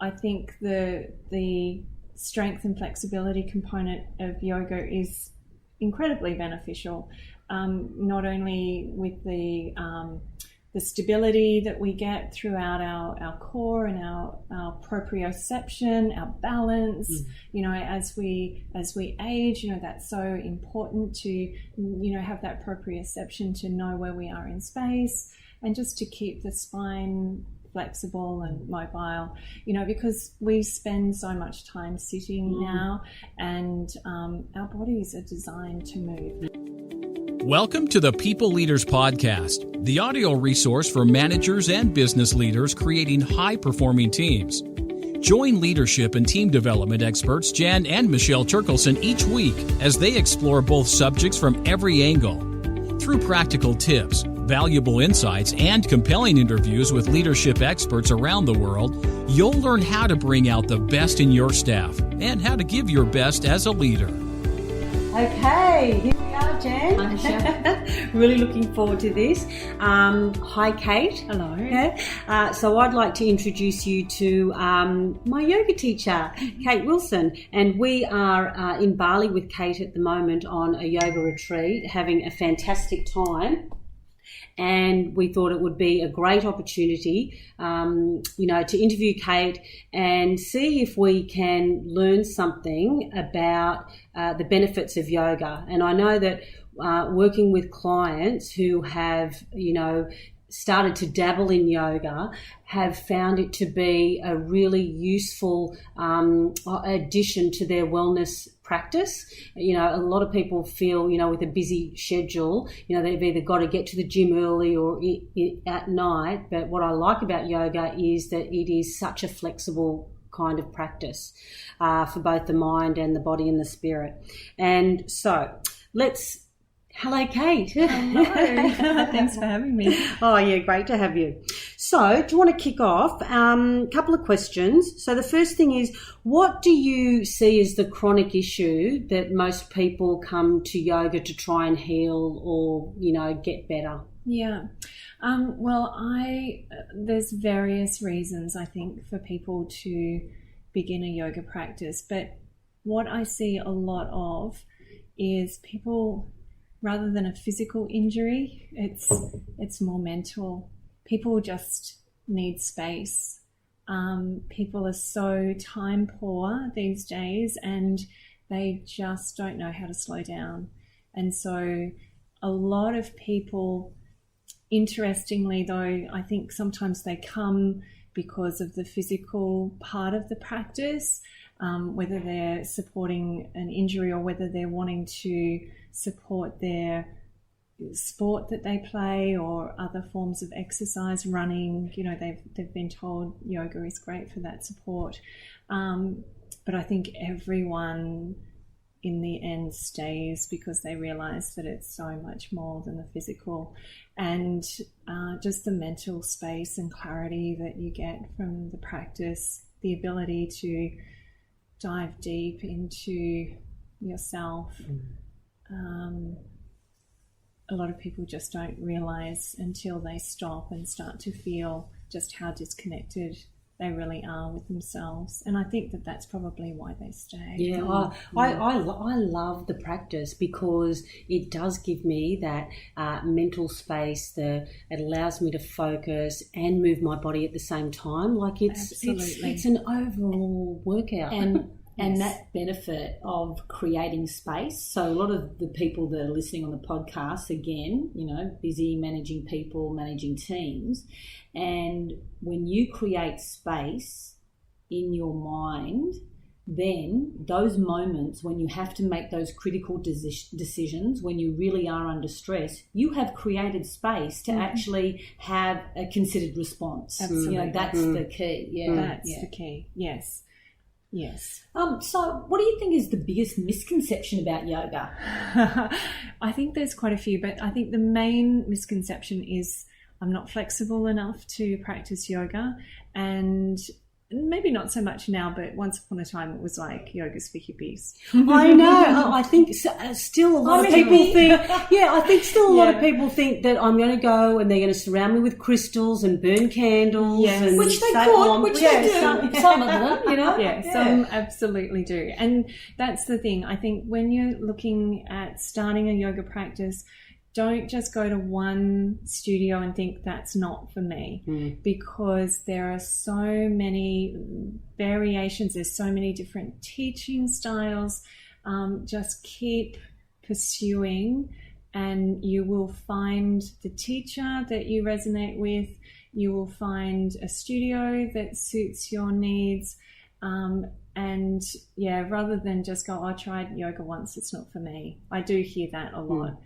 I think the strength and flexibility component of yoga is incredibly beneficial, not only with the stability that we get throughout our core and our proprioception, our balance, as we age, that's so important to, have that proprioception to know where we are in space, and just to keep the spine flexible and mobile, because we spend so much time sitting now, and our bodies are designed to move. Welcome to the People Leaders Podcast, the audio resource for managers and business leaders creating high-performing teams. Join leadership and team development experts Jan and Michelle Turkelson each week as they explore both subjects from every angle. Through practical tips, valuable insights, and compelling interviews with leadership experts around the world, you'll learn how to bring out the best in your staff and how to give your best as a leader. Okay, here we are, Jan. Hi, Michelle. Really looking forward to this. Hi, Cate. Hello. Yeah. So I'd like to introduce you to my yoga teacher, Cate Wilson. And we are in Bali with Cate at the moment on a yoga retreat, having a fantastic time. And we thought it would be a great opportunity, to interview Cate and see if we can learn something about the benefits of yoga. And I know that working with clients who have, started to dabble in yoga have found it to be a really useful addition to their wellness practice. A lot of people feel, with a busy schedule, they've either got to get to the gym early or at night. But what I like about yoga is that it is such a flexible kind of practice for both the mind and the body and the spirit. And so hello, Cate. Hello. Thanks for having me. Oh, yeah, great to have you. So, do you want to kick off? A couple of questions. So the first thing is, what do you see as the chronic issue that most people come to yoga to try and heal or, get better? Yeah. There's various reasons, I think, for people to begin a yoga practice. But what I see a lot of is people, rather than a physical injury, it's more mental. People just need space. People are so time poor these days, and they just don't know how to slow down. And so a lot of people, interestingly though, I think sometimes they come because of the physical part of the practice, whether they're supporting an injury or whether they're wanting to support their sport that they play or other forms of exercise, running. They've been told yoga is great for that support. But I think everyone in the end stays because they realize that it's so much more than the physical, and just the mental space and clarity that you get from the practice, the ability to dive deep into yourself. A lot of people just don't realize until they stop and start to feel just how disconnected they really are with themselves. And I think that that's probably why they stay. Yeah, I love the practice because it does give me that mental space. It allows me to focus and move my body at the same time. Like it's an overall workout. And that benefit of creating space. So a lot of the people that are listening on the podcast, again, busy managing people, managing teams. And when you create space in your mind, then those moments when you have to make those critical decisions, when you really are under stress, you have created space to actually have a considered response. Absolutely. That's the key. Yeah, that's the key. Yes. So what do you think is the biggest misconception about yoga? I think there's quite a few, but I think the main misconception is I'm not flexible enough to practice yoga, and maybe not so much now, but once upon a time it was like yoga's for hippies. I know. I think still a lot of people think. Yeah, I think still a lot of people think that I'm going to go and they're going to surround me with crystals and burn candles, and which they could, which they do. Some of them, you know. Yeah, some absolutely do, and that's the thing. I think when you're looking at starting a yoga practice, don't just go to one studio and think that's not for me, because there are so many variations. There's so many different teaching styles. Just keep pursuing, and you will find the teacher that you resonate with. You will find a studio that suits your needs. And yeah, rather than just go, I tried yoga once, it's not for me. I do hear that a lot.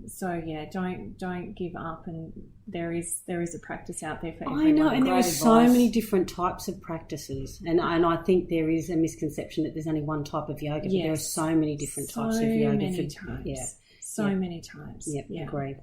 So yeah, don't give up, and there is a practice out there for everyone. I know, and there are so many different types of practices, and I think there is a misconception that there's only one type of yoga, but there are so many different types of yoga. Many types. Yep, agree.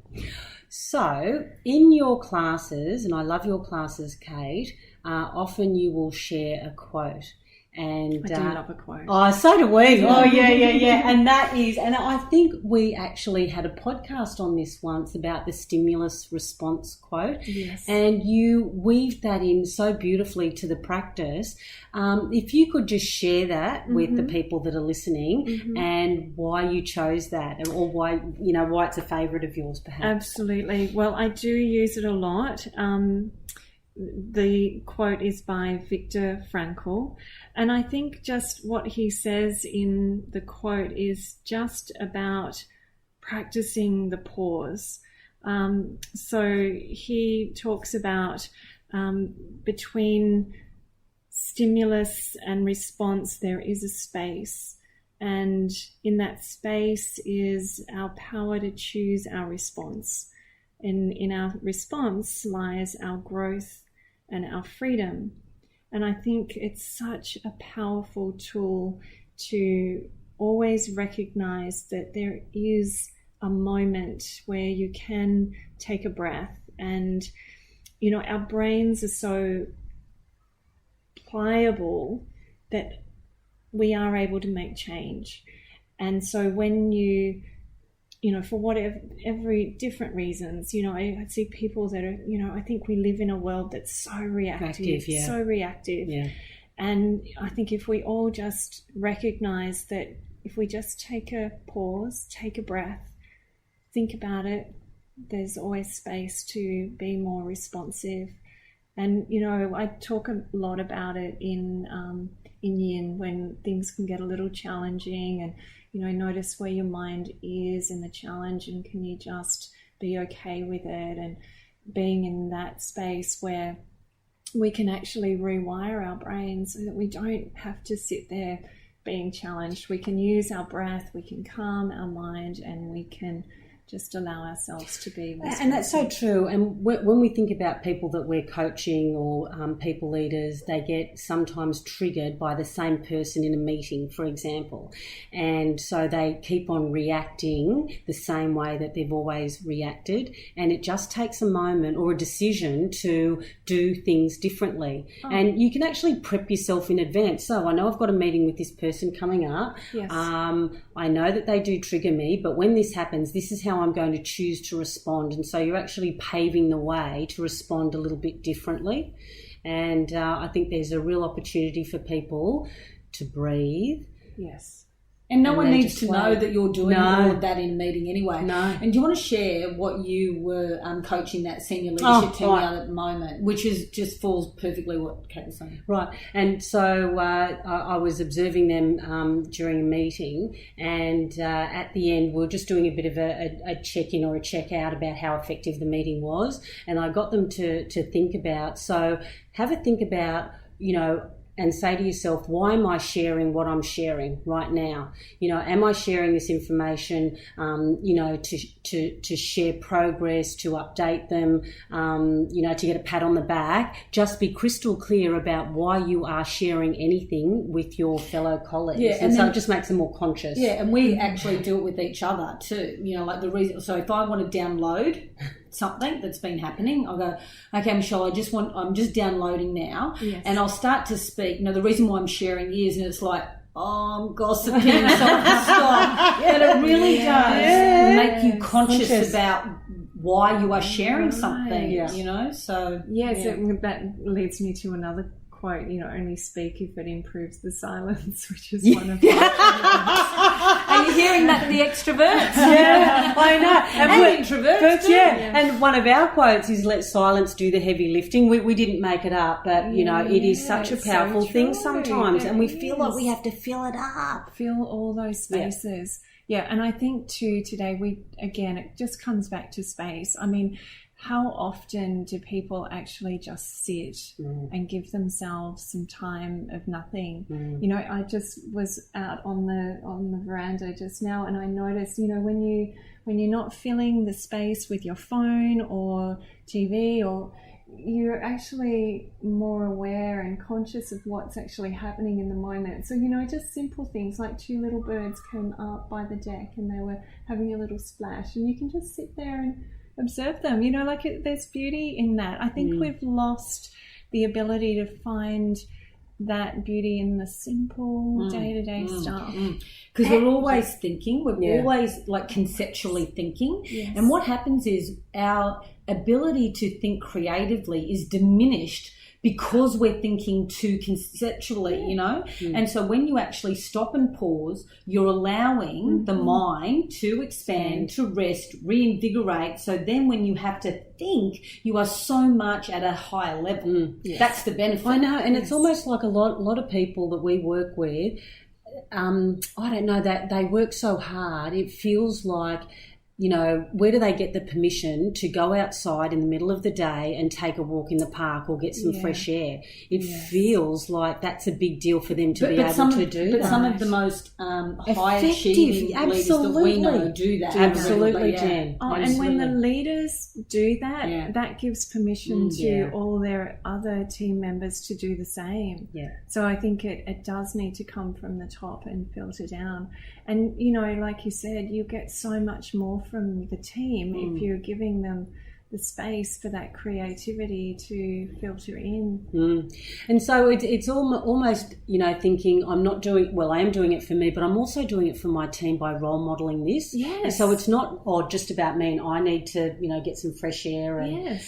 So in your classes, and I love your classes, Cate, often you will share a quote. And I do love a quote. Oh, so do we. Oh, yeah. And that is, and I think we actually had a podcast on this once about the stimulus response quote. Yes. And you weaved that in so beautifully to the practice. If you could just share that with the people that are listening, and why you chose that, or why it's a favourite of yours, perhaps. Absolutely. Well, I do use it a lot. The quote is by Victor Frankyl, and I think just what he says in the quote is just about practicing the pause. So he talks about between stimulus and response there is a space, and in that space is our power to choose our response. And in our response lies our growth and our freedom. And I think it's such a powerful tool to always recognize that there is a moment where you can take a breath. And, our brains are so pliable that we are able to make change. And so when you for whatever, every different reasons, I see people that are, I think we live in a world that's so reactive. Yeah. And I think if we all just recognize that, if we just take a pause, take a breath, think about it, there's always space to be more responsive. And, I talk a lot about it in Yin, when things can get a little challenging, and notice where your mind is in the challenge, and can you just be okay with it, and being in that space where we can actually rewire our brain so that we don't have to sit there being challenged. We can use our breath, we can calm our mind, and we can just allow ourselves to be responsive. And that's so true. And when we think about people that we're coaching, or people leaders, they get sometimes triggered by the same person in a meeting, for example. And so they keep on reacting the same way that they've always reacted. And it just takes a moment or a decision to do things differently. And you can actually prep yourself in advance. So I know I've got a meeting with this person coming up. Yes. I know that they do trigger me, but when this happens, this is how I'm going to choose to respond. And so you're actually paving the way to respond a little bit differently. And I think there's a real opportunity for people to breathe. Yes. And no one needs to know that you're doing all of that in a meeting anyway. No. And do you want to share what you were coaching that senior leadership team out at the moment, which is just falls perfectly what Cate was saying. Right. And so I was observing them during a meeting, and at the end we were just doing a bit of a check-in or a check-out about how effective the meeting was. And I got them to think about, so have a think about, and say to yourself, why am I sharing what I'm sharing right now? Am I sharing this information, to share progress, to update them, to get a pat on the back? Just be crystal clear about why you are sharing anything with your fellow colleagues. Yeah, and so it just makes them more conscious. Yeah, and we actually do it with each other too. Like the reason, so if I want to download something that's been happening, I'll go, okay, Michelle, I'm just downloading now, and I'll start to speak. The reason why I'm sharing is, and it's like, oh, I'm gossiping, so I have to stop. But it really does make you conscious about why you are sharing something, so... That leads me to another quote, only speak if it improves the silence, which is one of Are you hearing that, the extroverts? Yeah, I know. And introverts too. And one of our quotes is, let silence do the heavy lifting. We didn't make it up, but, it is such a powerful thing sometimes, and we feel like we have to fill it up. Fill all those spaces. Yeah, and I think too today it just comes back to space. I mean, how often do people actually just sit and give themselves some time of nothing? I just was out on the veranda just now, and I noticed, when you're not filling the space with your phone or TV, or you're actually more aware and conscious of what's actually happening in the moment. So, just simple things like 2 little birds came up by the deck and they were having a little splash, and you can just sit there and observe them. There's beauty in that. I think we've lost the ability to find that beauty in the simple day-to-day stuff. Because we're always thinking, we're always conceptually thinking. Yes. And what happens is our ability to think creatively is diminished because we're thinking too conceptually, And so when you actually stop and pause, you're allowing the mind to expand, to rest, reinvigorate. So then when you have to think, you are so much at a higher level. Yes. That's the benefit. I know, and it's almost like a lot of people that we work with, I don't know, that they work so hard, it feels like, where do they get the permission to go outside in the middle of the day and take a walk in the park or get some fresh air? It feels like that's a big deal for them to be able to do that. But some of the most high-achieving leaders that we know do that. Absolutely, Jen. And when the leaders do that, that gives permission to all their other team members to do the same. Yeah. So I think it does need to come from the top and filter down. And, like you said, you get so much more from the team if you're giving them the space for that creativity to filter in. And so it's almost, thinking I am doing it for me, but I'm also doing it for my team by role modelling this. Yes. So it's not just about me and I need to, get some fresh air. And,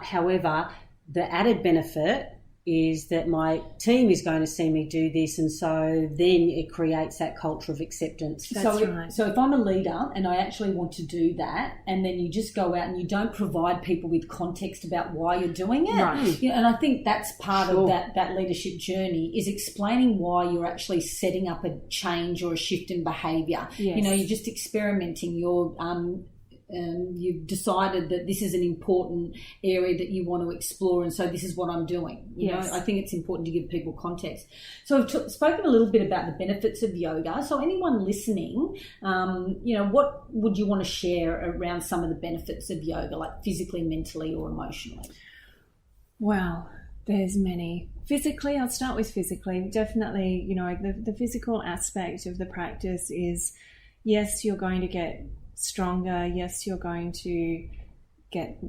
however, the added benefit is that my team is going to see me do this, and so then it creates that culture of acceptance. So if I'm a leader and I actually want to do that, and then you just go out and you don't provide people with context about why you're doing it, right. And I think that's part of that leadership journey, is explaining why you're actually setting up a change or a shift in behaviour. Yes. You're just experimenting. You've decided that this is an important area that you want to explore, and so this is what I'm doing. I think it's important to give people context. So I've spoken a little bit about the benefits of yoga. So anyone listening, what would you want to share around some of the benefits of yoga, like physically, mentally, or emotionally? Well, there's many. Physically, I'll start with physically. Definitely, the physical aspect of the practice is, yes, you're going to get stronger. Yes, you're going to get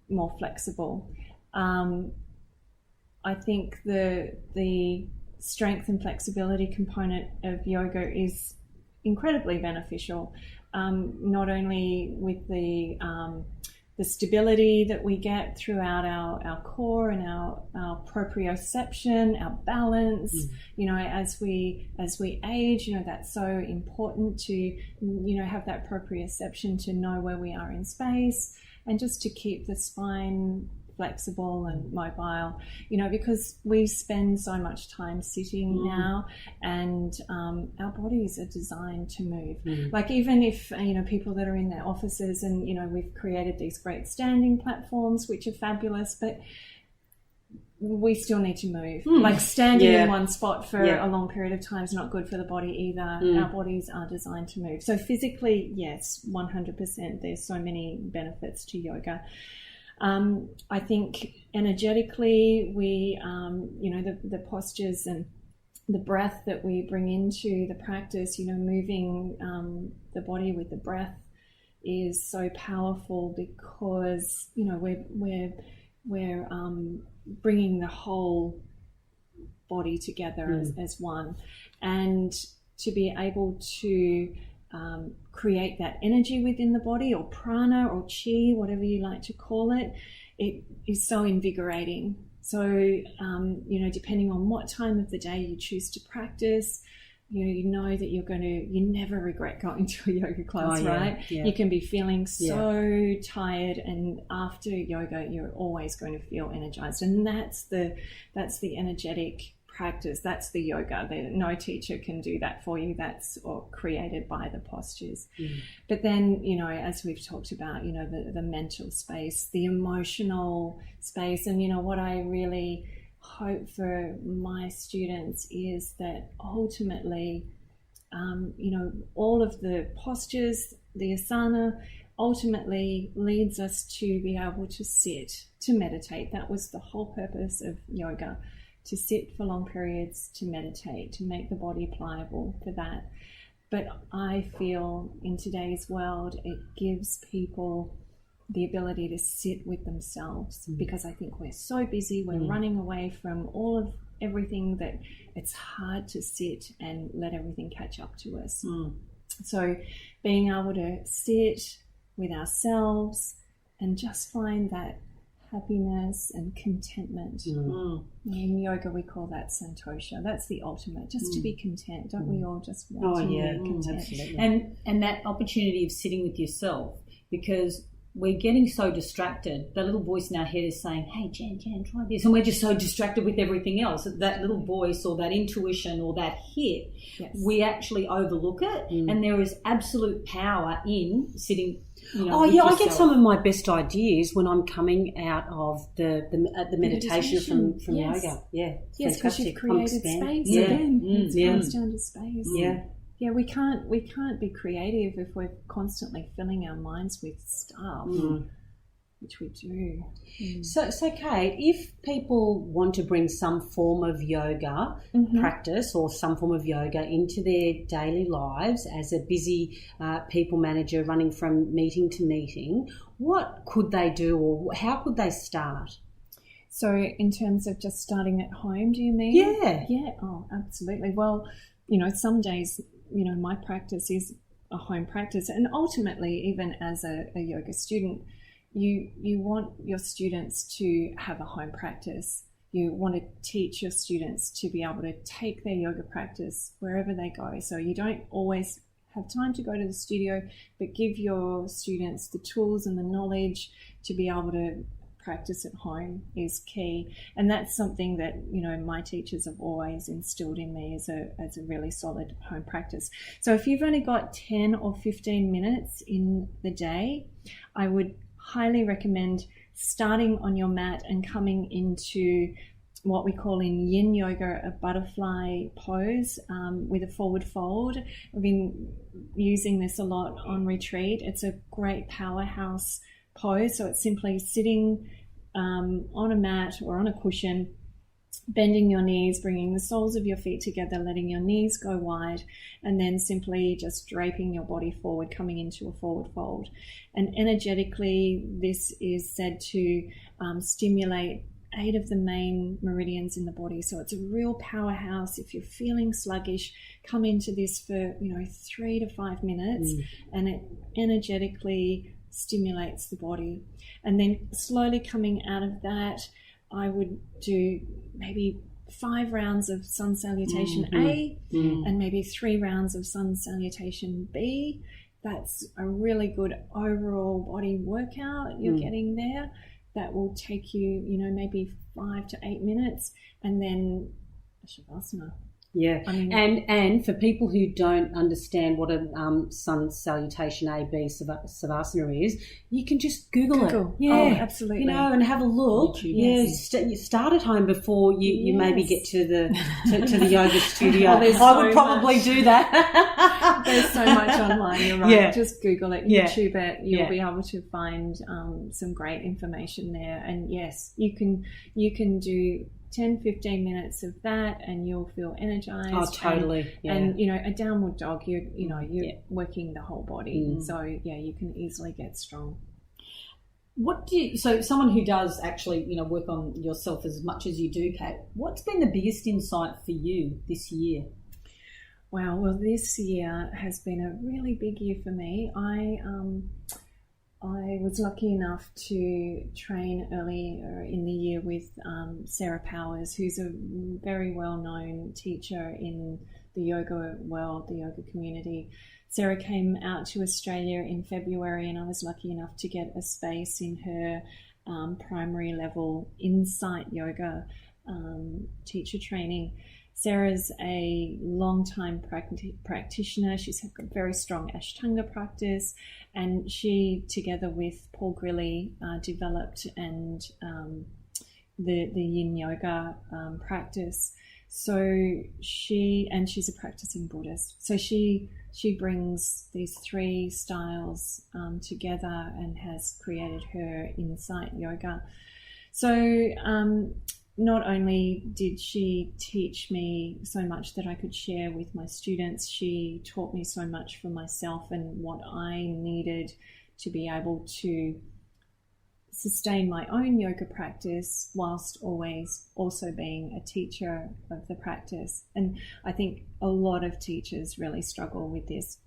more flexible. I think the strength and flexibility component of yoga is incredibly beneficial, not only with the stability that we get throughout our core and our proprioception, our balance. As we age, that's so important to have that proprioception, to know where we are in space, and just to keep the spine flexible and mobile, because we spend so much time sitting now, and our bodies are designed to move. Like, even if, people that are in their offices and, we've created these great standing platforms, which are fabulous, but we still need to move. Like, standing in one spot for a long period of time is not good for the body either. Our bodies are designed to move. So physically, yes, 100%. There's so many benefits to yoga. I think energetically, we, the postures and the breath that we bring into the practice, moving the body with the breath is so powerful because, you know, we're bringing the whole body together as one, and to be able to create that energy within the body, or prana or chi, whatever you like to call it, it is so invigorating. So, you know, depending on what time of the day you choose to practice, you know that you never regret going to a yoga class, right? Yeah. You can be feeling so tired, and after yoga, you're always going to feel energized. And that's the energetic practice. That's the yoga. No teacher can do that for you. That's created by the postures. But then, you know, as we've talked about, you know, the mental space, the emotional space, and, you know, what I really hope for my students is that ultimately, you know, all of the postures, the asana, ultimately leads us to be able to sit, to meditate. That was the whole purpose of yoga, to sit for long periods, to meditate, to make the body pliable for that. But I feel in today's world, it gives people the ability to sit with themselves, because I think we're so busy, we're running away from all of everything, that it's hard to sit and let everything catch up to us. So being able to sit with ourselves and just find that happiness and contentment. In yoga we call that santosha. That's the ultimate, just to be content. Don't we all just want to be content? Absolutely. And that opportunity of sitting with yourself, because we're getting so distracted. The little voice in our head is saying, hey, Jan, try this. And we're just so distracted with everything else. That little voice or that intuition or that hit, we actually overlook it. And there is absolute power in sitting, you know, I get some of my best ideas when I'm coming out of the meditation from yoga. Yes, because you've created space again. It comes down to space. Yeah, we can't be creative if we're constantly filling our minds with stuff, which we do. So Kate, if people want to bring some form of yoga practice or some form of yoga into their daily lives as a busy people manager running from meeting to meeting, what could they do, or how could they start? So in terms of just starting at home, do you mean? Yeah. Oh, absolutely. Well, you know, some days, you know, my practice is a home practice, and ultimately, even as a yoga student, you want your students to have a home practice. You want to teach your students to be able to take their yoga practice wherever they go. So you don't always have time to go to the studio, but give your students the tools and the knowledge to be able to practice at home is key. And that's something that, you know, my teachers have always instilled in me as a really solid home practice. So if you've only got 10 or 15 minutes in the day, I would highly recommend starting on your mat and coming into what we call in yin yoga a butterfly pose with a forward fold. I've been using this a lot on retreat. It's a great powerhouse pose. So it's simply sitting on a mat or on a cushion, bending your knees, bringing the soles of your feet together, letting your knees go wide, and then simply just draping your body forward, coming into a forward fold. And energetically, this is said to stimulate 8 of the main meridians in the body. So it's a real powerhouse. If you're feeling sluggish, come into this for 3 to 5 minutes, and it energetically stimulates the body. And then slowly coming out of that, I would do maybe 5 rounds of sun salutation A and maybe 3 rounds of sun salutation B. That's a really good overall body workout you're getting there. That will take you, maybe 5 to 8 minutes, and then a shavasana. Yeah, and for people who don't understand what a sun salutation A-B savasana is, you can just Google it. Yeah, oh, absolutely. And have a look. YouTube, you start at home before you maybe get to the yoga studio. I would probably do that. There's so much online. You're right. Yeah. Just Google it, YouTube it. You'll be able to find some great information there. And yes, you can do 10-15 minutes of that and you'll feel energized. Oh, totally. And a downward dog, you're working the whole body. So you can easily get strong. So someone who does actually, work on yourself as much as you do, Cate, what's been the biggest insight for you this year? Wow, well, this year has been a really big year for me. I was lucky enough to train earlier in the year with Sarah Powers, who's a very well-known teacher in the yoga world, the yoga community. Sarah came out to Australia in February, and I was lucky enough to get a space in her primary level insight yoga teacher training. Sarah's a long-time practitioner. She's got a very strong Ashtanga practice, and she, together with Paul Grilly, developed the Yin Yoga practice. So she's a practicing Buddhist. So she brings these three styles together and has created her Insight Yoga. So not only did she teach me so much that I could share with my students, she taught me so much for myself and what I needed to be able to sustain my own yoga practice whilst always also being a teacher of the practice. And I think a lot of teachers really struggle with this.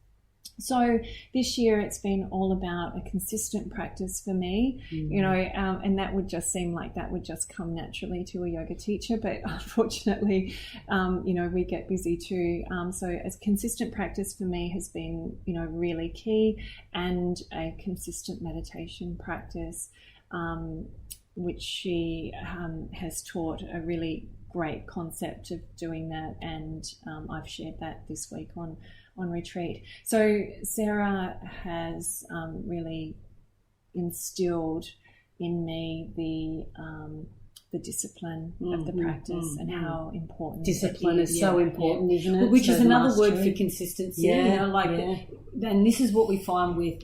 So this year it's been all about a consistent practice for me, and that would just seem like that would just come naturally to a yoga teacher, but unfortunately, we get busy too. So a consistent practice for me has been, really key, and a consistent meditation practice, which she has taught a really great concept of doing that, and I've shared that this week on retreat. So Sarah has really instilled in me the discipline of the practice and how important discipline is so important, isn't it? Which is another word for consistency. And this is what we find with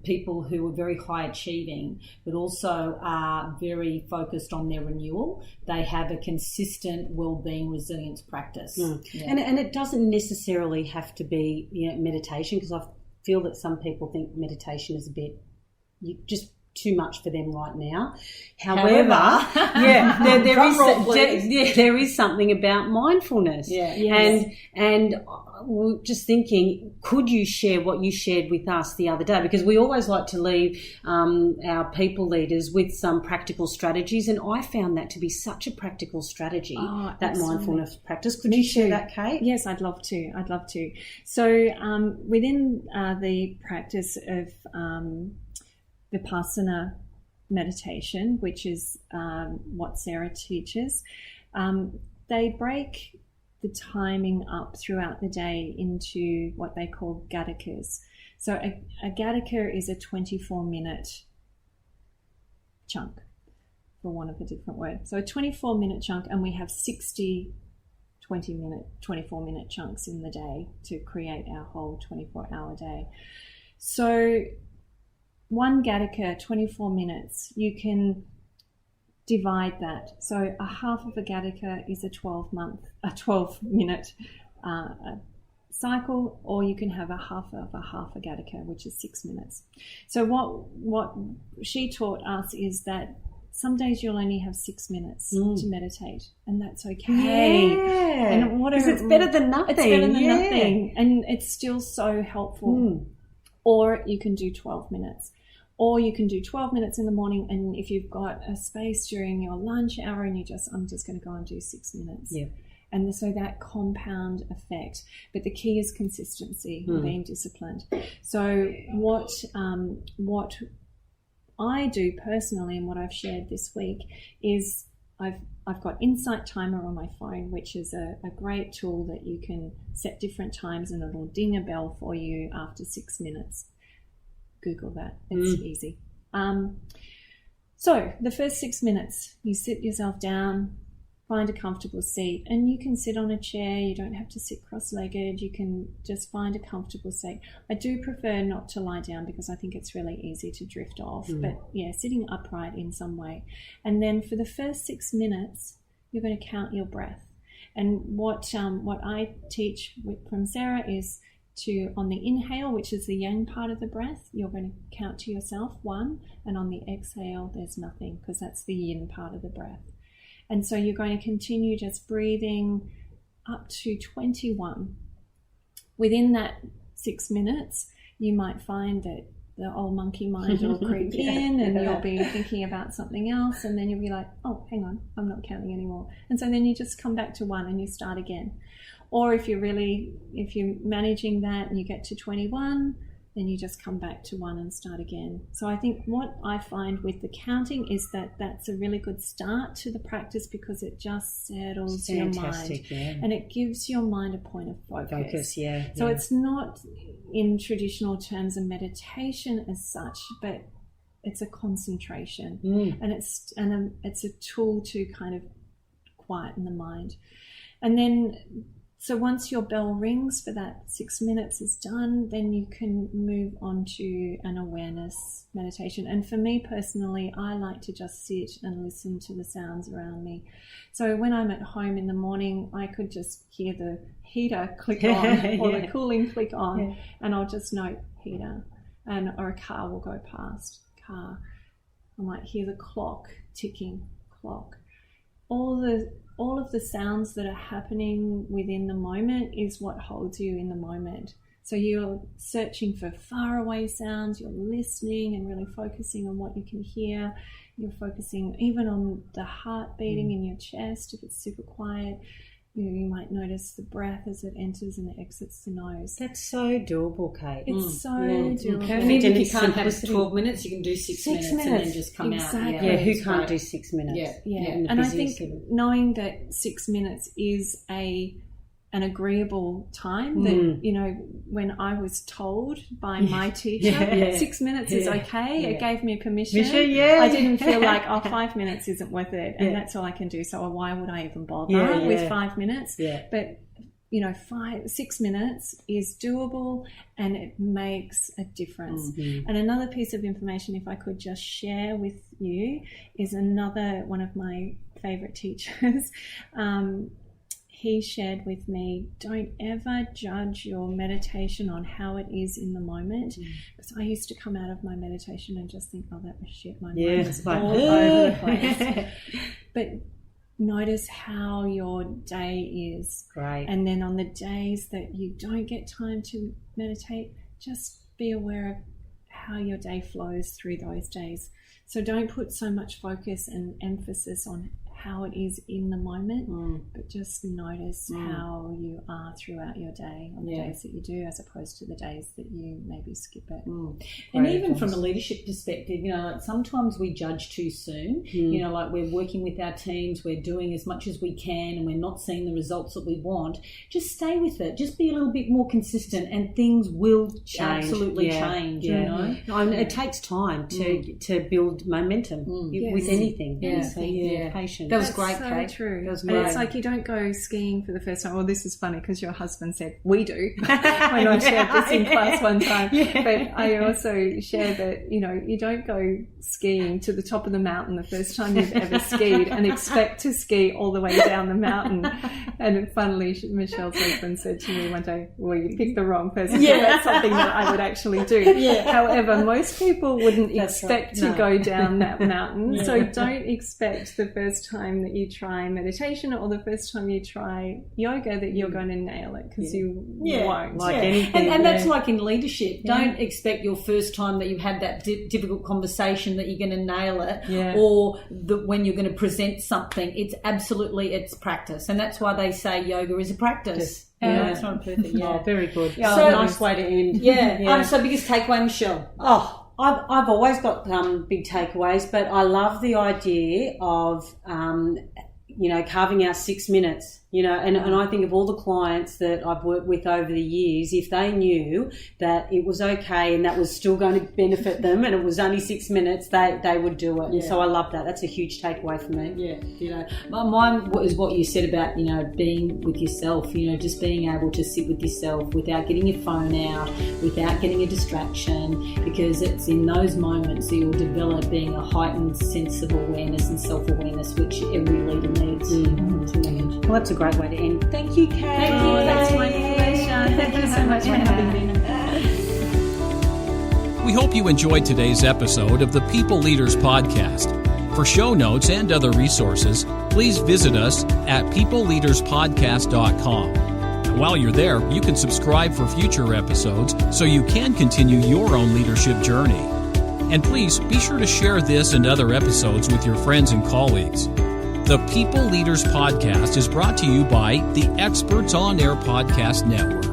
people who are very high achieving, but also are very focused on their renewal. They have a consistent well-being resilience practice. And it doesn't necessarily have to be meditation, because I feel that some people think meditation is a bit just too much for them right now. However, there is something about mindfulness. And we're just thinking, could you share what you shared with us the other day? Because we always like to leave our people leaders with some practical strategies, and I found that to be such a practical strategy, that absolutely. Mindfulness practice. Could you share that, Cate? Yes, I'd love to. So within the practice of Vipassana meditation, which is what Sarah teaches, they break the timing up throughout the day into what they call gadakas. So a gadaka is a 24-minute chunk, for want of a different word. So a 24-minute chunk, and we have 60 24-minute chunks in the day to create our whole 24-hour day. So one gadaka, 24 minutes, you can divide that. So a half of a gadaka is a 12-minute cycle, or you can have a half of a gadaka, which is 6 minutes. So what she taught us is that some days you'll only have 6 minutes to meditate, and that's okay. Yeah, because it's better than nothing. It's better than nothing, and it's still so helpful. Or you can do 12 minutes. Or you can do 12 minutes in the morning, and if you've got a space during your lunch hour and I'm just going to go and do 6 minutes. Yeah. And so that compound effect. But the key is consistency, being disciplined. So what I do personally, and what I've shared this week, is I've got Insight Timer on my phone, which is a great tool that you can set different times and it'll ding a bell for you after 6 minutes. Google that. It's easy. So the first 6 minutes, you sit yourself down, find a comfortable seat, and you can sit on a chair. You don't have to sit cross-legged. You can just find a comfortable seat. I do prefer not to lie down because I think it's really easy to drift off. But yeah, sitting upright in some way. And then for the first 6 minutes, you're going to count your breath. And what I teach from Sarah is to, on the inhale, which is the yang part of the breath, you're going to count to yourself 1, and on the exhale, there's nothing, because that's the yin part of the breath. And so you're going to continue just breathing up to 21. Within that 6 minutes, you might find that the old monkey mind will creep in, and you'll be thinking about something else, and then you'll be like, oh, hang on, I'm not counting anymore. And so then you just come back to 1 and you start again. Or if you're managing that and you get to 21, then you just come back to 1 and start again. So I think what I find with the counting is that that's a really good start to the practice, because it just settles your mind. Yeah. And it gives your mind a point of focus. So it's not in traditional terms of meditation as such, but it's a concentration. And it's a tool to kind of quieten the mind. And then, so once your bell rings for that 6 minutes is done, then you can move on to an awareness meditation. And for me personally, I like to just sit and listen to the sounds around me. So when I'm at home in the morning, I could just hear the heater click on or the cooling click on, and I'll just note heater, or a car will go past. Car. I might hear the clock ticking, clock. All of the sounds that are happening within the moment is what holds you in the moment. So you're searching for faraway sounds, you're listening and really focusing on what you can hear. You're focusing even on the heart beating in your chest. If it's super quiet, you might notice the breath as it enters and it exits the nose. That's so doable, Kate. It's so doable. And even if you can't have 12 minutes, you can do 6 minutes and then just come out. Yeah, who can't do 6 minutes? And I think knowing that 6 minutes is an agreeable time, that, when I was told by my teacher, 6 minutes is okay, it gave me permission. I didn't feel like, 5 minutes isn't worth it, and that's all I can do, so why would I even bother with 5 minutes? But 6 minutes is doable, and it makes a difference. And another piece of information, if I could just share with you, is another one of my favorite teachers. He shared with me, don't ever judge your meditation on how it is in the moment. Because I used to come out of my meditation and just think, that was shit. My mind was all over the place. But notice how your day is. Great. And then on the days that you don't get time to meditate, just be aware of how your day flows through those days. So don't put so much focus and emphasis on how it is in the moment, but just notice how you are throughout your day on the days that you do, as opposed to the days that you maybe skip it. And even from a leadership perspective, like sometimes we judge too soon. Like we're working with our teams, we're doing as much as we can, and we're not seeing the results that we want. Just stay with it. Just be a little bit more consistent, and things will absolutely change. It takes time to build momentum with anything. So patient. That was great, so Kate. True. That was and great. It's like you don't go skiing for the first time. Well, this is funny because your husband said we do when I shared this in class one time. But I also share that you don't go skiing to the top of the mountain the first time you've ever skied and expect to ski all the way down the mountain. And funnily, Michelle's husband said to me one day, "Well, you picked the wrong person. That's something that I would actually do." However, most people wouldn't expect to go down that mountain, so don't expect the first time that you try meditation or the first time you try yoga that you're going to nail it, because you won't. Anything. And that's like in leadership. Don't expect your first time that you had that difficult conversation that you're going to nail it, or when you're going to present something. It's practice, and that's why they say yoga is a practice. It's not a perfect. Very good. So nice way to end. So biggest takeaway, Michelle? I've always got big takeaways, but I love the idea of carving out 6 minutes You know, and I think of all the clients that I've worked with over the years, if they knew that it was okay and that was still going to benefit them and it was only 6 minutes, they would do it. Yeah. And so I love that. That's a huge takeaway for me. Yeah, you know, mine is what you said about, you know, being with yourself, you know, just being able to sit with yourself without getting your phone out, without getting a distraction, because it's in those moments that you'll develop being a heightened sense of awareness and self-awareness, which every leader needs to manage. Well, that's a great way to end. Thank you, Kate. Thank you. That's my pleasure. Thank you so much for having me. We hope you enjoyed today's episode of the People Leaders Podcast. For show notes and other resources, please visit us at peopleleaderspodcast.com. And while you're there, you can subscribe for future episodes so you can continue your own leadership journey. And please be sure to share this and other episodes with your friends and colleagues. The People Leaders Podcast is brought to you by the Experts on Air Podcast Network.